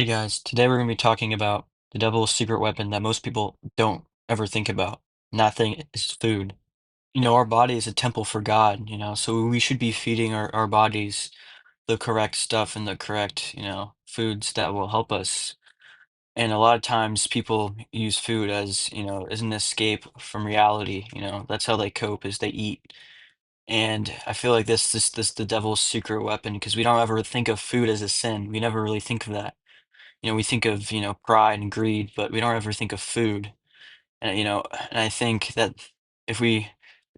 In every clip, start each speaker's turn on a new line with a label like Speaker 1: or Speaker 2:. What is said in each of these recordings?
Speaker 1: Hey guys, today we're going to be talking about the devil's secret weapon that most people don't ever think about. Nothing is food. Our body is a temple for God, so we should be feeding our bodies the correct stuff and the correct, foods that will help us. And a lot of times people use food as, as an escape from reality, that's how they cope is they eat. And I feel like this the devil's secret weapon because we don't ever think of food as a sin. We never really think of that. We think of, pride and greed, but we don't ever think of food. And I think that if we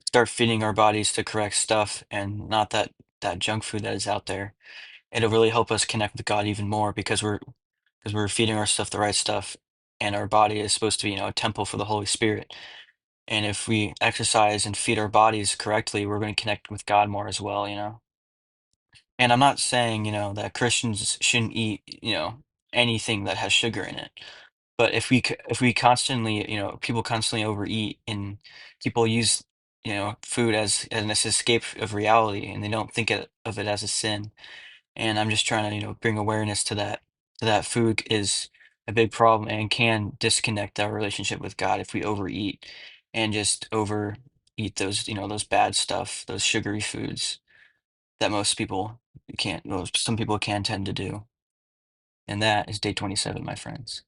Speaker 1: start feeding our bodies the correct stuff and not that junk food that is out there, it'll really help us connect with God even more because we're feeding our stuff the right stuff, and our body is supposed to be, a temple for the Holy Spirit. And if we exercise and feed our bodies correctly, we're going to connect with God more as well. And I'm not saying, that Christians shouldn't eat, anything that has sugar in it. But if we constantly, people constantly overeat and people use, food as an escape of reality and they don't think of it as a sin. And I'm just trying to, bring awareness to that food is a big problem and can disconnect our relationship with God if we overeat and just overeat those, those bad stuff, those sugary foods that most people can't, some people can tend to do. And that is day 27, my friends.